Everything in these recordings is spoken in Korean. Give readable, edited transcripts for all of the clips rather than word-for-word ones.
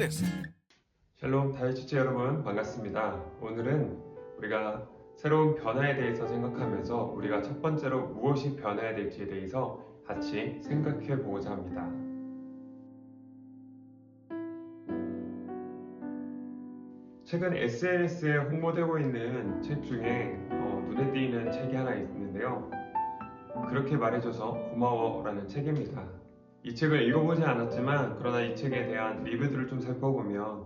this. 샬롬 다이치치 여러분 반갑습니다. 오늘은 우리가 새로운 변화에 대해서 생각하면서 우리가 첫 번째로 무엇이 변해야 될지에 대해서 같이 생각해 보고자 합니다. 최근 SNS에 홍보되고 있는 책 중에 눈에 띄는 책이 하나 있는데요. 그렇게 말해줘서 고마워라는 책입니다. 이 책을 읽어보지 않았지만 그러나 이 책에 대한 리뷰들을 좀 살펴보면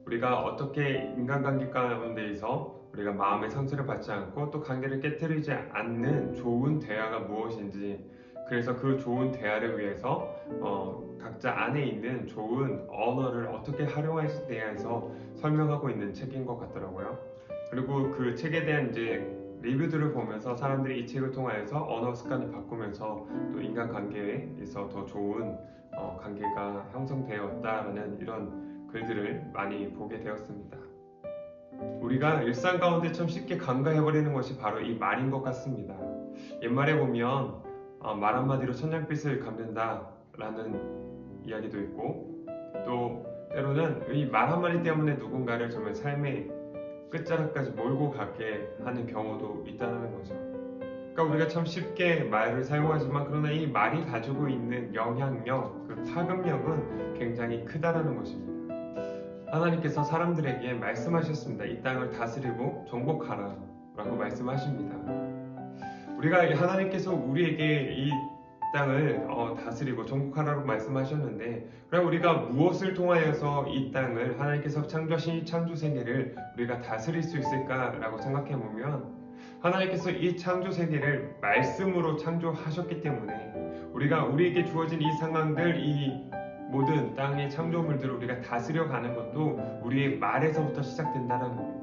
우리가 어떻게 인간관계 가운데에서 우리가 마음의 상처를 받지 않고 또 관계를 깨뜨리지 않는 좋은 대화가 무엇인지, 그래서 그 좋은 대화를 위해서 각자 안에 있는 좋은 언어를 어떻게 활용할지에 대해서 설명하고 있는 책인 것 같더라고요. 그리고 그 책에 대한 이제 리뷰들을 보면서 사람들이 이 책을 통하여서 언어 습관을 바꾸면서 또 인간관계에서 더 좋은 관계가 형성되었다라는 이런 글들을 많이 보게 되었습니다. 우리가 일상 가운데 참 쉽게 간과해버리는 것이 바로 이 말인 것 같습니다. 옛말에 보면 말 한마디로 천냥빚을 갚는다 라는 이야기도 있고, 또 때로는 이 말 한마디 때문에 누군가를 정말 삶의 끝자락까지 몰고 가게 하는 경우도 있다는 거죠. 그러니까 우리가 참 쉽게 말을 사용하지만 그러나 이 말이 가지고 있는 영향력, 그 파급력은 굉장히 크다라는 것입니다. 하나님께서 사람들에게 말씀하셨습니다. 이 땅을 다스리고 정복하라 라고 말씀하십니다. 우리가 하나님께서 우리에게 이 땅을 다스리고 정복하라고 말씀하셨는데, 그럼 우리가 무엇을 통하여서 이 땅을, 하나님께서 창조하신 이 창조 세계를 우리가 다스릴 수 있을까라고 생각해 보면, 하나님께서 이 창조 세계를 말씀으로 창조하셨기 때문에 우리가 우리에게 주어진 이 상황들, 이 모든 땅의 창조물들을 우리가 다스려가는 것도 우리의 말에서부터 시작된다는 겁니다.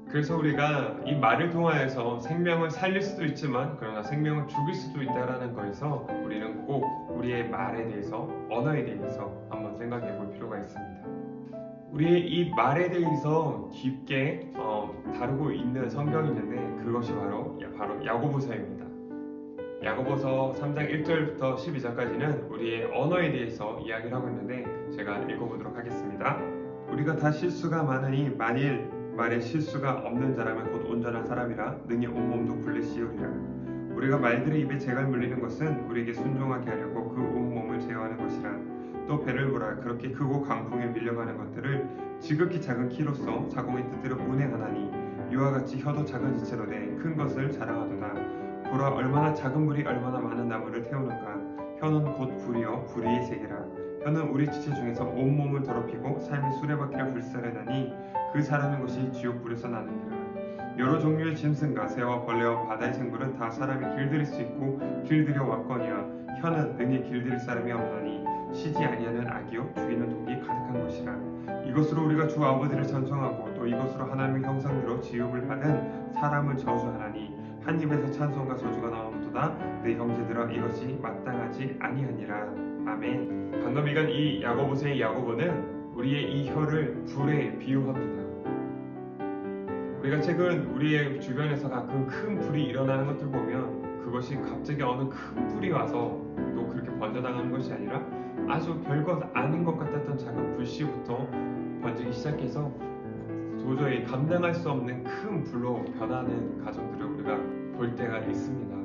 그래서 우리가 이 말을 통하여서 생명을 살릴 수도 있지만 그러나 생명을 죽일 수도 있다는 거에서 우리는 꼭 우리의 말에 대해서, 언어에 대해서 한번 생각해 볼 필요가 있습니다. 우리의 이 말에 대해서 깊게 다루고 있는 성경이 있는데 그것이 바로 야고보서입니다. 야고보서 3장 1절부터 12절까지는 우리의 언어에 대해서 이야기를 하고 있는데 제가 읽어보도록 하겠습니다. 우리가 다 실수가 많으니 만일 말에 실수가 없는 자라면 곧 온전한 사람이라 능히 온몸도 굴레씌우리라. 우리가 말들의 입에 재갈 물리는 것은 우리에게 순종하게 하려고 그 온몸을 제어하는 것이라. 또 배를 보라. 그렇게 크고 강풍에 밀려가는 것들을 지극히 작은 키로서 자공의 뜻대로 운행하나니 이와 같이 혀도 작은 지체로 돼 큰 것을 자랑하도다. 보라, 얼마나 작은 불이 얼마나 많은 나무를 태우는가. 혀는 곧 불이요 불의의 세계라. 혀는 우리 지체 중에서 온몸을 더럽히고 삶의 수레바퀴를 불살르나니 그 사라는 것이 지옥불에서 나느니라. 여러 종류의 짐승과 새와 벌레와 바다의 생물은 다 사람이 길들일 수 있고 길들여 왔거니와 혀는 능히 길들일 사람이 없나니 쉬지 아니하는 악이요 죽이는 독이 가득한 것이라. 이것으로 우리가 주 아버지를 찬송하고 또 이것으로 하나님의 형상대로 지음을 받은 사람을 저주하나니 한 입에서 찬송과 저주가 나오는도다. 내 형제들아, 이것이 마땅하지 아니하니라. 아멘. 방금 읽은 이 야고보서의 야고보는 우리의 이 혀를 불에 비유합니다. 우리가 최근 우리의 주변에서 가끔 큰 불이 일어나는 것들 보면 그것이 갑자기 어느 큰 불이 와서 또 그렇게 번져나가는 것이 아니라 아주 별것 아닌 것 같았던 작은 불씨부터 번지기 시작해서 도저히 감당할 수 없는 큰 불로 변하는 가정들을 우리가 볼 때가 있습니다.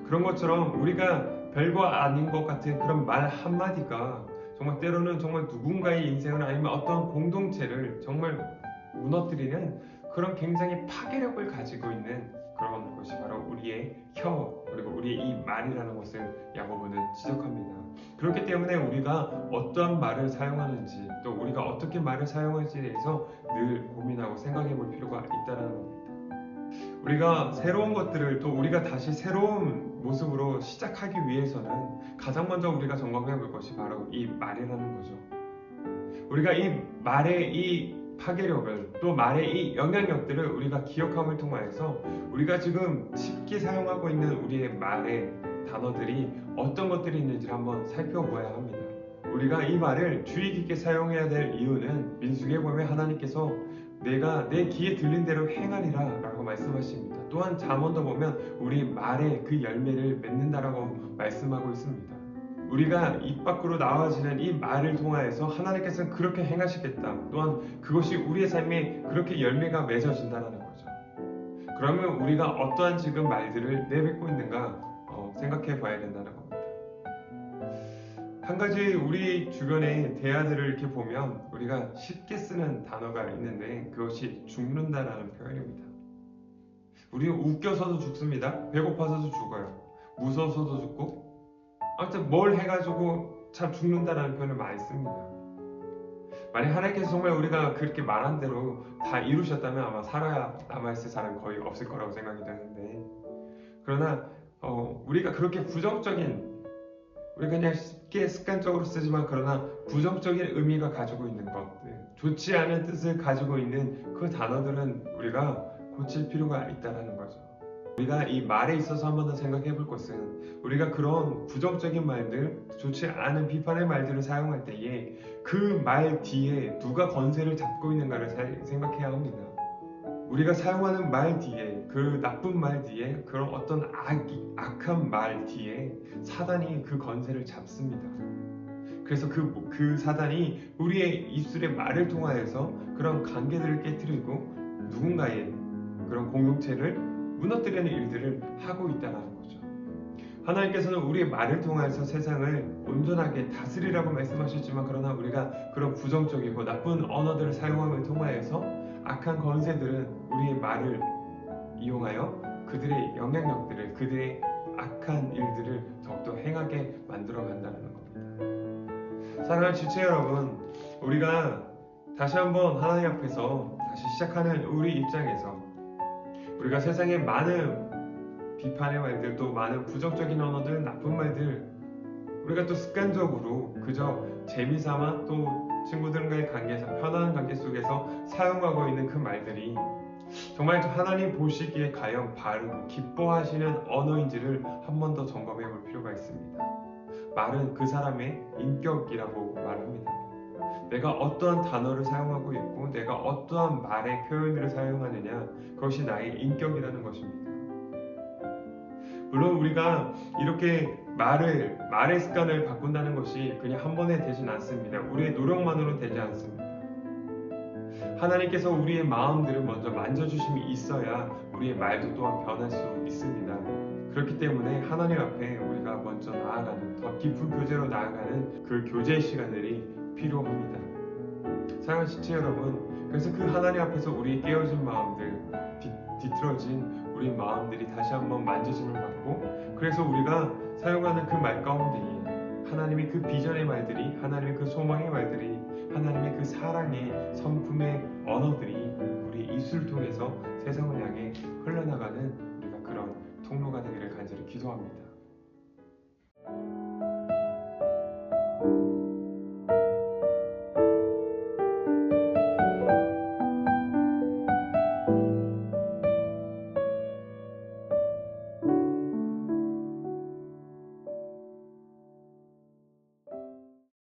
그런 것처럼 우리가 별거 아닌 것 같은 그런 말 한마디가 정말 때로는 정말 누군가의 인생을, 아니면 어떤 공동체를 정말 무너뜨리는 그런 굉장히 파괴력을 가지고 있는 그런 것이 바로 우리의 혀, 그리고 우리의 이 말이라는 것을 야고보는 지적합니다. 그렇기 때문에 우리가 어떠한 말을 사용하는지, 또 우리가 어떻게 말을 사용할지에 대해서 늘 고민하고 생각해 볼 필요가 있다는 겁니다. 우리가 새로운 것들을, 또 우리가 다시 새로운 모습으로 시작하기 위해서는 가장 먼저 우리가 점검해 볼 것이 바로 이 말이라는 거죠. 우리가 이 말의 이 파괴력을, 또 말의 이 영향력들을 우리가 기억함을 통하여서 우리가 지금 쉽게 사용하고 있는 우리의 말의 단어들이 어떤 것들이 있는지를 한번 살펴보아야 합니다. 우리가 이 말을 주의 깊게 사용해야 될 이유는 민수기에 보면 하나님께서 내가 내 귀에 들린 대로 행하리라 라고 말씀하십니다. 또한 잠언도 보면 우리 말에 그 열매를 맺는다라고 말씀하고 있습니다. 우리가 입 밖으로 나와지는 이 말을 통하여서 하나님께서는 그렇게 행하시겠다. 또한 그것이 우리의 삶에 그렇게 열매가 맺어진다는 거죠. 그러면 우리가 어떠한 지금 말들을 내뱉고 있는가 생각해 봐야 된다는 겁니다. 한 가지 우리 주변의 대화들을 이렇게 보면 우리가 쉽게 쓰는 단어가 있는데 그것이 죽는다라는 표현입니다. 우리는 웃겨서도 죽습니다. 배고파서도 죽어요. 무서워서도 죽고 아무튼 뭘 해가지고 참 죽는다라는 표현을 많이 씁니다. 만약 하나님께서 정말 우리가 그렇게 말한 대로 다 이루셨다면 아마 살아야 남아있을 사람이 거의 없을 거라고 생각이 되는데 그러나 우리가 그렇게 부정적인 우리가 그냥 쉽게 습관적으로 쓰지만 그러나 부정적인 의미가 가지고 있는 것들 좋지 않은 뜻을 가지고 있는 그 단어들은 우리가 고칠 필요가 있다는 거죠. 우리가 이 말에 있어서 한 번 더 생각해 볼 것은 우리가 그런 부정적인 말들 좋지 않은 비판의 말들을 사용할 때에 그 말 뒤에 누가 권세를 잡고 있는가를 생각해야 합니다. 우리가 사용하는 말 뒤에 그 나쁜 말 뒤에 그런 어떤 악한 말 뒤에 사단이 그 권세를 잡습니다. 그래서 그 사단이 우리의 입술의 말을 통하여서 그런 관계들을 깨뜨리고 누군가의 그런 공동체를 무너뜨리는 일들을 하고 있다는 거죠. 하나님께서는 우리의 말을 통해서 세상을 온전하게 다스리라고 말씀하셨지만 그러나 우리가 그런 부정적이고 나쁜 언어들을 사용함을 통하여서 악한 권세들은 우리의 말을 이용하여 그들의 영향력들을 그들의 악한 일들을 더욱더 행하게 만들어 간다는 겁니다. 사랑하는 지체 여러분, 우리가 다시 한번 하나님 앞에서 다시 시작하는 우리 입장에서 우리가 세상에 많은 비판의 말들 또 많은 부정적인 언어들 나쁜 말들 우리가 또 습관적으로 그저 재미삼아 또 친구들과의 관계에서 편안한 관계 속에서 사용하고 있는 그 말들이 정말 하나님 보시기에 과연 바르고 기뻐하시는 언어인지를 한 번 더 점검해 볼 필요가 있습니다. 말은 그 사람의 인격이라고 말합니다. 내가 어떠한 단어를 사용하고 있고 내가 어떠한 말의 표현들을 사용하느냐 그것이 나의 인격이라는 것입니다. 물론 우리가 이렇게 말의 습관을 바꾼다는 것이 그냥 한 번에 되진 않습니다. 우리의 노력만으로 되지 않습니다. 하나님께서 우리의 마음들을 먼저 만져주심이 있어야 우리의 말도 또한 변할 수 있습니다. 그렇기 때문에 하나님 앞에 우리가 먼저 나아가는 더 깊은 교제로 나아가는 그 교제의 시간들이 필요합니다. 사랑하는 지체 여러분, 그래서 그 하나님 앞에서 우리의 깨어진 마음들, 뒤틀어진 우리 마음들이 다시 한번 만져짐을 받고 그래서 우리가 사용하는 그 말 가운데에 하나님의 그 비전의 말들이 하나님의 그 소망의 말들이 하나님의 그 사랑의 성품의 언어들이 우리 입술을 통해서 세상을 향해 흘러나가는 우리가 그런 통로가 되기를 간절히 기도합니다.